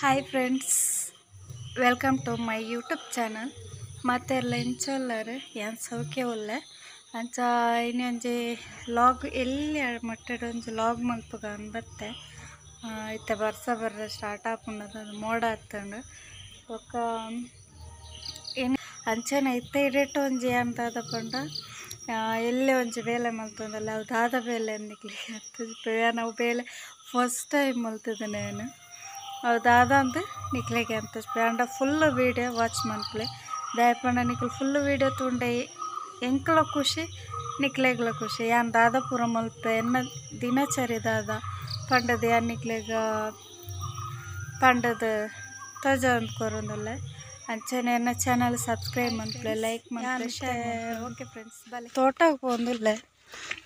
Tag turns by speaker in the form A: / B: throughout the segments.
A: Hi friends, welcome to my YouTube channel. ಮತ್ತೆ ಎಂಚೊಲ್ಲರು ಏನು ಸೌಖ್ಯ ಒಲ್ಲ ಅಂಚ ಇನ್ನೊಂಜಿ ಲಾಗ್ ಎಲ್ಲಿ ಮಟ್ಟದ ಒಂದು ಲಾಗ್ ಮಲ್ಪಗ ಬತ್ತೆ ಇತ್ತ ಬರ್ಸ ಬರ್ರ ಸ್ಟಾರ್ಟ್ ಆಪುಂಡು ಮೋಡ ಹತ್ತಂಡು ಒಕ್ಕ ಏನು ಅಂಚನೆ ಇತ್ತ ಇಡೇಟು ಒಂಜಿ ಅಂತ ಪಂಡ ಎಲ್ಲೇ ಒಂಜಿ ಬೇಲೆ ಮಲ್ತಂದಲ್ಲ ಅವು ದಾದ ಬೇಲೆ ಅಂದಿಕ್ಲಿಕ್ಕೆ ಆಗ್ತದೆ. ನಾವು ಬೇಲೆ ಫಸ್ಟ್ ಟೈಮ್ ಮಲ್ತದೆ ನಾನು ಅವು ದಾದ ಅಂತ ನಿಕ್ಲೆಗೆ ಅಂತ ಅಂಡ ಫುಲ್ ವೀಡಿಯೋ ವಾಚ್ ಮನ್ಪ್ಲೆ ದಯಪಂಡ ನಿಕ್ಲು ಫುಲ್ ವೀಡಿಯೋ ತುಂಡೆ ಎಂಕ್ಲ ಖುಷಿ ನಿಕ್ಲೆಗ್ಲ ಖುಷಿ ಯಾನ್ ದಾದ ಪೂರ ಮಲ್ಪೆ ಎನ್ನ ದಿನಚರಿ ದಾದ ಪಂಡದ ಯಾನ್ ನಿಕ್ಲೆಗ ಪಂಡದ ತಜ ಅಂದ್ಕೊರೊಂದಲ್ಲ ಅಂಚನೆ ಎನ್ನ ಚಾನಲ್ ಸಬ್ಸ್ಕ್ರೈಬ್ ಮನ್ಪ್ಲೆ ಲೈಕ್ ಮನ್ಪ್ಲೆ. ಓಕೆ ಫ್ರೆಂಡ್ಸ್, ಬಲೆ ತೋಟಕ್ಕೆ ಹೋಗಂದಿಲ್ಲ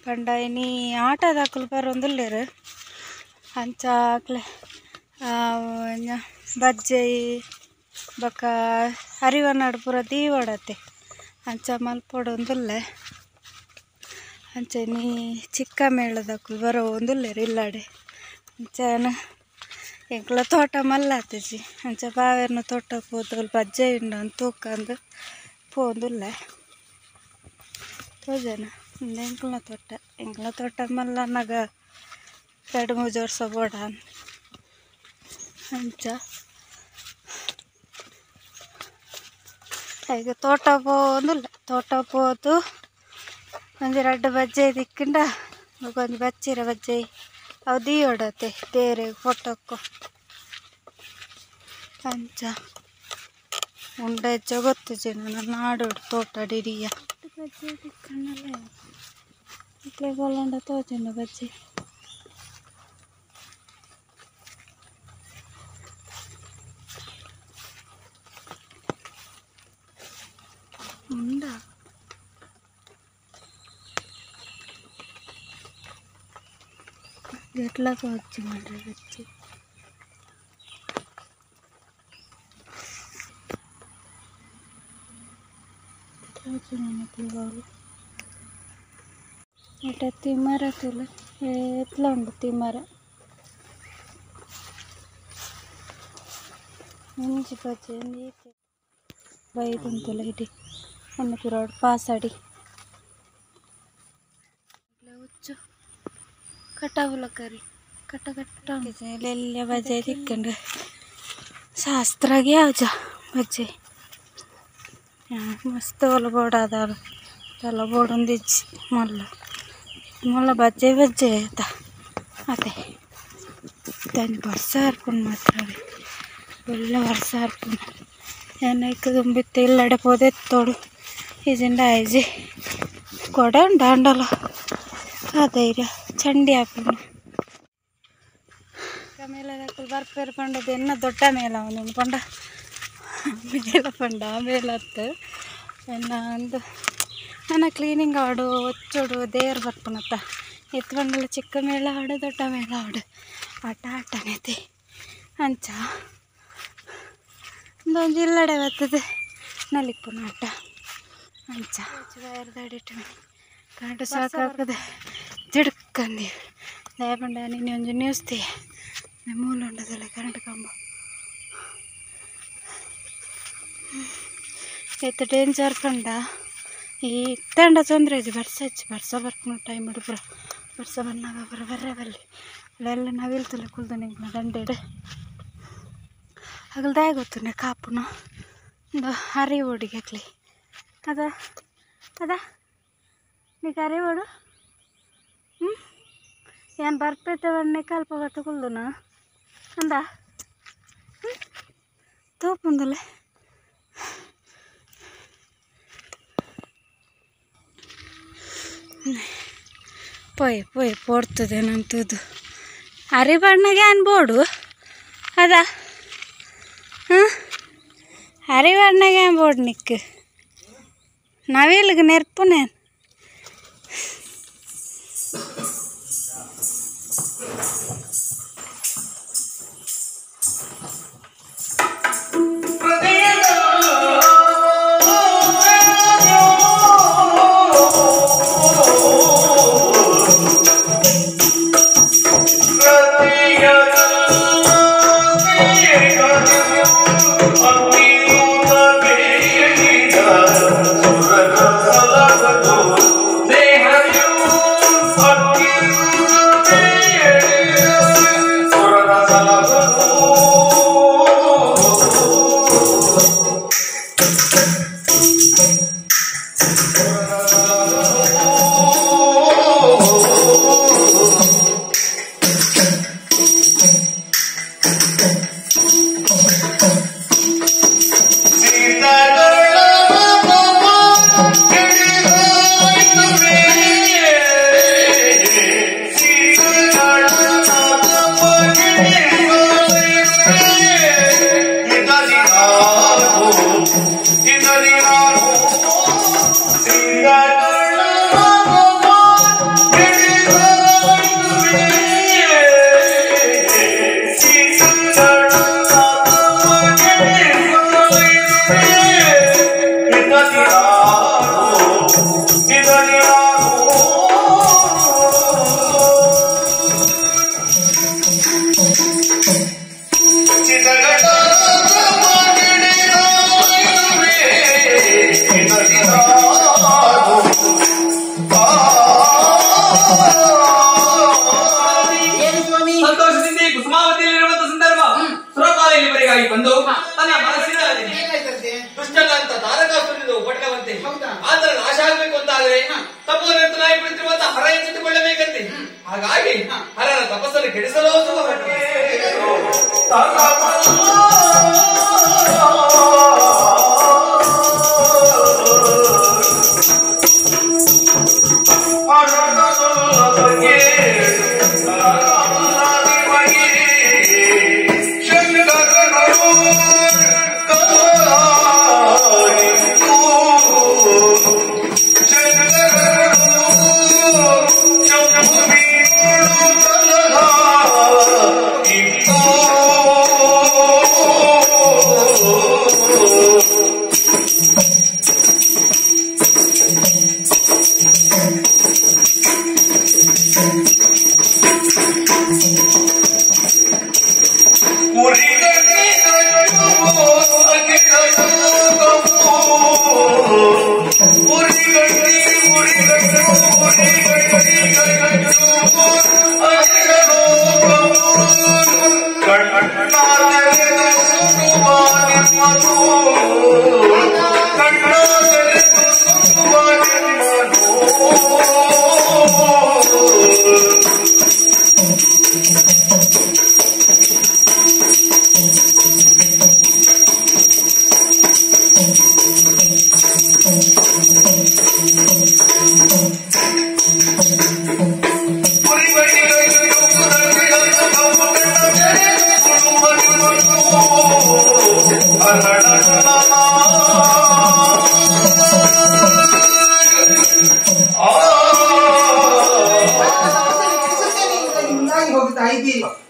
A: ಪಂಡ ಇನಿ ಆಟದ ಹಾಕಲು ಬರೋಂದಿಲ್ಲೇರು ಅಂಚ ಹಾಕ್ಲೆ ಬಜ್ಜಿ ಬೊಕ್ಕ ಹರಿವನಾಡು ಪೂರ ದೀವಡತೆ ಅಂಚ ಮಲ್ಪೊಡೊಂದುಲ್ಲ ಅಂಚ ನೀ ಚಿಕ್ಕ ಮೇಳದಕ್ಕೂ ಬರೋ ಒಂದುಲ್ಲೇರು ಇಲ್ಲಾಡೆ ಅಂಚನ ಎಂಕ್ಲ ತೋಟ ಮಲ್ಲಾತಜಿ ಅಂಚ ಬಾವೆರ್ನ ತೋಟಕ್ಕೆ ಹೋದಲ್ಲಿ ಬಜ್ಜೆ ಉಂಡು ಅಂತ ತೂಕಂದು ಪೋಂದುಲ್ಲ ತೋಜನ ಎಂಕ್ಲ ತೋಟ ಮಲ್ಲನಾಗ 2-3 ವರ್ಷ ಬೋಡ ಅಂಚ ಈಗ ತೋಟ ಪೋಂದುಲ್ಲ ತೋಟ ಪೋದು ಒಂದು 2 ಬಜ್ಜೆ ದಿಕ್ಕಿಂಡ ಒಂದು ಬಚ್ಚಿರ ಬಜ್ಜೆ ಅವು ದೀವಡತೆ ಬೇರೆ ಫೋಟೋಕ್ಕೂ ಅಂಚ ಉಂಡ ಹೆಚ್ಚ ಗೊತ್ತುಜಿ ನನ್ನ ನಾಡೋಡು ತೋಟ ಡಿಡಿಯ ಬಜ್ಜಿ ದಿಕ್ಕಣ್ಣಲ್ಲ ಇಟ್ಲೆ ಗೋಲಂಡ ತೋಜಂಡ ಬಜ್ಜಿ ಉಂಡ ಎಟ್ಲ ತೋಜಿ ಮಾಡ್ರೆ ಬಜ್ಜಿ ಇಟ ತಿಮ್ಮರ ತುಲ ಎತ್ಲ ಉಂಡು ತಿಮ್ಮರ ಮುಂಚಿ ಬಜ್ಜಿ ನೀತಿ ಬೈಗುಂತುಲ ಇಡಿ ಒಂದು ಪುರೋಡು ಪಾಸಡಿ ಹುಚ್ಚು ಕಟಾವುಲ ಕರಿ ಕಟ್ಟ ಎಲ್ಲ ಬಜ್ಜೆ ತಿಕ್ಕಂಡು ಶಾಸ್ತ್ರಾಗಿ ಯಾವ್ಜ ಬಜ್ಜೆ ಮಸ್ತ್ ಒಲ ಬೋಡಾದ ಎಲ್ಲ ಬೋಡೊಂದಿಜ್ಜಿ ಮೊಲ್ಲ ಬಜ್ಜೆ ಆಯ್ತಾ ಅದೇ దాన్ని ವರ್ಷ ಹರ್ಕೊಂಡು ಮಾತ್ರ ಒಳ್ಳ ವರ್ಷ ಹರ್ಕೊಂಡು ಏನಕ್ಕೆ ತುಂಬಿತ್ತು ಇಲ್ಲಡೆ ಪೋದೆ ತೋಡು ಇಜಿಂಡ ಐಜಿ ಕೊಡ ಉಂಡ ಅಂಡಲ್ಲ ಅಧೈರ್ಯ ಚಂಡಿ ಹಾಕೊಂಡು ಮೇಲದ ಬರ್ಪೇರು ಪಂಡದು ಎನ್ನ ದೊಡ್ಡ ಮೇಲ ಅವನು ಪಂಡ ಮೇಲ ಪಂಡ ಮೇಲತ್ತು ಎನ್ನ ಒಂದು ನನ್ನ ಕ್ಲೀನಿಂಗ್ ಆಡು ಒಚ್ಚೋಡು ದೇವ್ರು ಬರ್ಪುನತ್ತ ಎತ್ತು ಪಂಡಲ ಚಿಕ್ಕ ಮೇಳ ಆಡು ದೊಡ್ಡ ಮೇಳ ಆಡು ಆಟನೇತಿ ಅಂಚ ಒಂದೊಂದು ಇಲ್ಲಡೆ ಬರ್ತದೆ ನಲಿಪುನ ಆಟ ಅಂಚ ವೈರ್ದಾಡಿಟ್ಟು ಕರೆಂಟು ಸಾಕಾಗ್ತದೆ ತಿಡ್ಕಂದಿ ದಯಪಂಡ ನಿನ್ನೆ ಒಂದು ನ್ಯೂಸ್ತಿ ಮೂಲ ಉಂಡದಲ್ಲ ಕರೆಂಟ್ ಕಂಬ ಎತ್ತ ಡೇಂಜರ್ ಪಂಡ ಈ ತಂಡ ತೊಂದರೆ ಇದೆ ಬರ್ಸ ಬರ್ಕೊಂಡು ಟೈಮ್ ಹಿಡಿಬ್ರ ಬರ್ಸ ಬಂದಾಗ ಬರ್ರೆ ಬಲ್ಲಿ ಅಲ್ಲೆಲ್ಲ ನಾವಿಲ್ತಲ್ಲ ಕುಲ್ದು ನಿಂಗೆ ದಂಡೆಡೆ ಹಗಲ್ದಾಯ ಗೊತ್ತು ಕಾಪುನ ಒಂದು ಹರಿ ಓಡಿಗೆಕ್ಲಿ ಅದ ನೀನು ಹರಿ ಓಡು ಏನು ಬರ್ಪೈತವನ್ನೇ ಕಲ್ಪ ಬತ್ತ ಕುಲ್ದುನ ಅಂದ ತೋಪುಂದಲೆ ಪೊಯ್ ಪೋಡ್ತದೆ ನಂತದ್ದು ಹರಿ ಬಣ್ಣಗೆ ಅನ್ಬೋಡು ಅದ ಹರಿ ಬಣ್ಣಗೆ ಅನ್ಬೋಡು ನಿಕ್ಕು ನಾವಿಲ್ಗೆ ನೆರ್ಪುನೇನು
B: ಆದರೆ ತಪೋನಿರತನಾಗಿ ಕುಳಿತಿರುವಂತಹ ಹರ ಎಚ್ಚೆತ್ತುಕೊಳ್ಳಬೇಕಂತೆ. ಹಾಗಾಗಿ ಹರರ ತಪಸ್ಸನ್ನು ಕೆಡಿಸಲು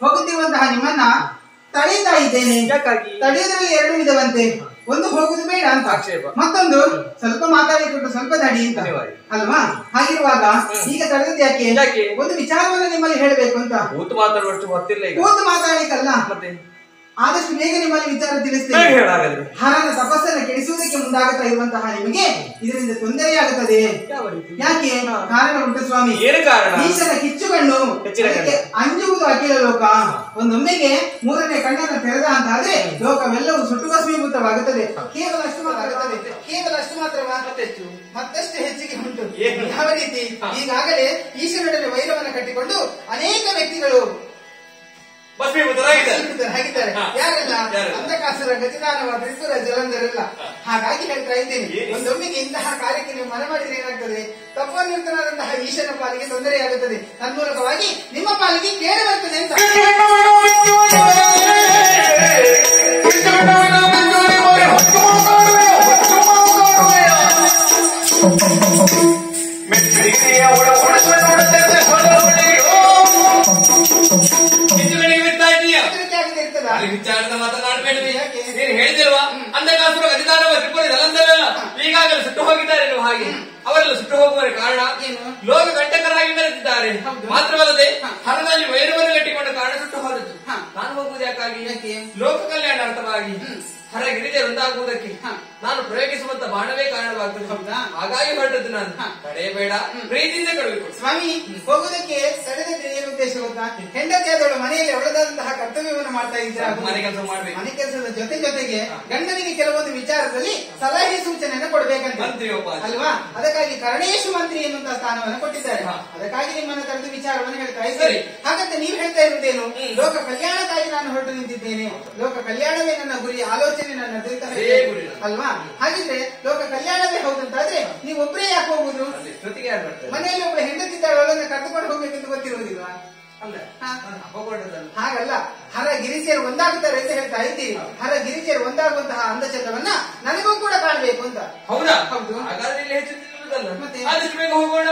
C: ಹೋಗುತ್ತಿರುವಂತಹ ನಿಮ್ಮನ್ನ ತಡೀತಾ ಇದ್ದೇನೆ. ತಡೆಯುವುದರಲ್ಲಿ ಎರಡು ವಿಧವಂತೆ, ಒಂದು ಹೋಗುದು ಬೇಡ ಅಂತ, ಮತ್ತೊಂದು ಸ್ವಲ್ಪ ಮಾತಾಡಿಕೊಂಡು ಸ್ವಲ್ಪ ತಡಿ ಅಂತ ಅಲ್ವಾ? ಹಾಗಿರುವಾಗ ಈಗ ತಡೆದದ್ದು ಯಾಕೆ? ಒಂದು ವಿಚಾರವನ್ನು ನಿಮ್ಮಲ್ಲಿ ಹೇಳಬೇಕು ಅಂತ.
B: ಕೂತು ಮಾತಾಡುವಷ್ಟು ಗೊತ್ತಿಲ್ಲ.
C: ಕೂತು ಮಾತಾಡ್ಲಿಕ್ಕಲ್ಲ, ಆದಷ್ಟು ಬೇಗ ನಿಮ್ಮಲ್ಲಿ ವಿಚಾರ ತಿಳಿಸ್ತೇನೆ. ಹರನ ತಪಸ್ಸನ್ನು ಕೆಡಿಸುವುದಕ್ಕೆ ಮುಂದಾಗುತ್ತಾ ಇರುವಂತಹ ನಿಮಗೆ ಇದರಿಂದ ತೊಂದರೆಯಾಗುತ್ತದೆ. ಯಾಕೆ? ಕಾರಣ ಉಂಟು ಸ್ವಾಮಿ. ಈಶನ ಕಿಚ್ಚುಗಣ್ಣು ಅಂಜುವುದು ಅಖಿಲ ಲೋಕ. ಒಂದೊಮ್ಮೆಗೆ ಮೂರನೇ ಕಣ್ಣನ್ನು ತೆರೆದ ಅಂತ ಆದ್ರೆ ಲೋಕವೆಲ್ಲವೂ ಸುಟ್ಟು ಭಸ್ಮೀಭೂತವಾಗುತ್ತದೆ. ಕೇವಲ ಅಷ್ಟು ಮಾತ್ರವಾ? ಮತ್ತಷ್ಟು ಹೆಚ್ಚಿಗೆ ಉಂಟು. ಯಾವ ರೀತಿ? ಈಗಾಗಲೇ ಈಶನೊಡನೆ ವೈರವನ್ನು ಕಟ್ಟಿಕೊಂಡು ಅನೇಕ ವ್ಯಕ್ತಿಗಳು ಹಾಗಿದ್ದಾರೆ. ಯಾರೆಲ್ಲ? ಅಂಧಕಾಸುರ, ಗಜದಾನವ, ತ್ರಿಪುರ, ಜಲಂಧರೆಲ್ಲ. ಹಾಗಾಗಿ ಹೇಳ್ತಾ ಇದ್ದೇನೆ, ಒಂದೊಮ್ಮೆಗೆ ಇಂತಹ ಕಾರ್ಯಕ್ಕೆ ನೀವು ಮನ ಮಾಡಿದ್ರೆ ಏನಾಗ್ತದೆ? ತಪೋನಿರತನಾದಂತಹ ಈಶನ ಪಾಲಿಗೆ ತೊಂದರೆಯಾಗುತ್ತದೆ, ತನ್ಮೂಲಕವಾಗಿ ನಿಮ್ಮ ಪಾಲಿಗೆ ಕೇಳಿ ಬರ್ತದೆ ಅಂತ.
B: ವಿಚಾರದ ಮಾತನಾಡಬೇಡ್ರಿ. ನೀನು ಹೇಳಿದಿಲ್ವಾ? ಅಂಧಕಾಸುರ, ಗಜದಾನವ, ತ್ರಿಪುರ, ಜಲಂಧರೆಲ್ಲ ಈಗಾಗಲೇ ಸುಟ್ಟು ಹೋಗಿದ್ದಾರೆ. ನೀವು ಹಾಗೆ ಅವರೆಲ್ಲ ಸುಟ್ಟು ಹೋಗುವ ಕಾರಣ ಲೋಕ ಕಂಟಕರಾಗಿ ಮೆರೆದಿದ್ದಾರೆ. ಮಾತ್ರವಲ್ಲದೆ ಹರನಲ್ಲಿ ವೈರವನ್ನು ಗಟ್ಟಿಕೊಂಡ ಕಾರಣ ಸುಟ್ಟು ಹೋದದ್ದು. ನಾನು ಹೋಗುವುದು ಯಾಕಾಗಿ? ಲೋಕ ಕಲ್ಯಾಣಾರ್ಥವಾಗಿ ಹರ ಗಿರಿಜೆ ಒಂದಾಗುವುದಕ್ಕೆ ನಾನು ಪ್ರಯೋಗಿಸುವಂತ ಬಾಣವೇ ಕಾರಣವಾಗ್ತದೆ. ಹಾಗಾಗಿ ಹೊರಟದ್ದು ನಾನು. ತಡೆಯಬೇಡ, ಪ್ರೀತಿಯಿಂದ ಕಳುಹಿಕೊಡು.
C: ಸ್ವಾಮಿ, ಹೋಗುವುದಕ್ಕೆ ತಡೆದಕ್ಕೆ ಏನು ಉದ್ದೇಶ ಗೊತ್ತಾ? ಹೆಂಡತಿಯಾದವಳು ಮನೆಯಲ್ಲಿ ಅವಳದಾದಂತಹ ಕರ್ತವ್ಯವನ್ನು ಮಾಡ್ತಾ ಇದ್ರೆ
B: ಮನೆ ಕೆಲಸ ಮಾಡ್ಬೇಕು.
C: ಮನೆ ಕೆಲಸದ ಜೊತೆಗೆ ಗಂಡನಿಗೆ ಕೆಲವೊಂದು ವಿಚಾರದಲ್ಲಿ ಸಲಹೆ ಸೂಚನೆಯನ್ನು ಕೊಡ್ಬೇಕಂತ ಅಲ್ವಾ? ಅದಕ್ಕಾಗಿ ಕರಣೇಶು ಮಂತ್ರಿ ಎನ್ನುವಂತಹ ಸ್ಥಾನವನ್ನು ಕೊಟ್ಟಿದ್ದಾರೆ. ಅದಕ್ಕಾಗಿ ನಿಮ್ಮನ್ನು ತಡೆದು ವಿಚಾರವನ್ನು ಹೇಳ್ತಾ ಇದ್ದಾರೆ. ಹಾಗಂತ ನೀವು ಹೇಳ್ತಾ ಇರುವುದೇನು? ಲೋಕ ಕಲ್ಯಾಣಕ್ಕಾಗಿ ನಾನು ಹೊರಟು ನಿಂತಿದ್ದೇನೆ, ಲೋಕ ಕಲ್ಯಾಣವೇ ನನ್ನ ಗುರಿ, ಆಲೋಚನೆ ನನ್ನ ಅಲ್ವಾ? ಹಾಗಿದ್ರೆ ಲೋಕ ಕಲ್ಯಾಣವೇ ಹೌದಂತಾದ್ರೆ ನೀವು ಒಬ್ಬರೇ ಯಾಕೆ ಹೋಗುದು? ಮನೆಯಲ್ಲಿ ಒಬ್ಬ ಹೆಂಡತಿದ್ದಾಳೆ, ಅವಳನ್ನ ಕರೆದುಕೊಂಡು ಹೋಗ್ಬೇಕಂತ ಗೊತ್ತಿರುವುದಿಲ್ವಾ? ಹಾಗಲ್ಲ, ಹರ ಗಿರಿಜೆಯರು ಒಂದಾಗುತ್ತಾರೆ ಅಂತ ಹೇಳ್ತಾ ಇದ್ದೀರಿ. ಹರ ಗಿರಿಜೆಯರು ಒಂದಾಗುವಂತಹ ಅಂದಚಂದವನ್ನ ನನಗೂ ಕೂಡ ಕಾಣಬೇಕು ಅಂತ.
B: ಹೌದಾ?
C: ಹೌದು.
B: ಹಾಗಾದ್ರೆ ಇಲ್ಲಿ ಹೆಚ್ಚು
C: ಮತ್ತೆ
B: ಆದಷ್ಟು ಬೇಗ ಹೋಗೋಣ.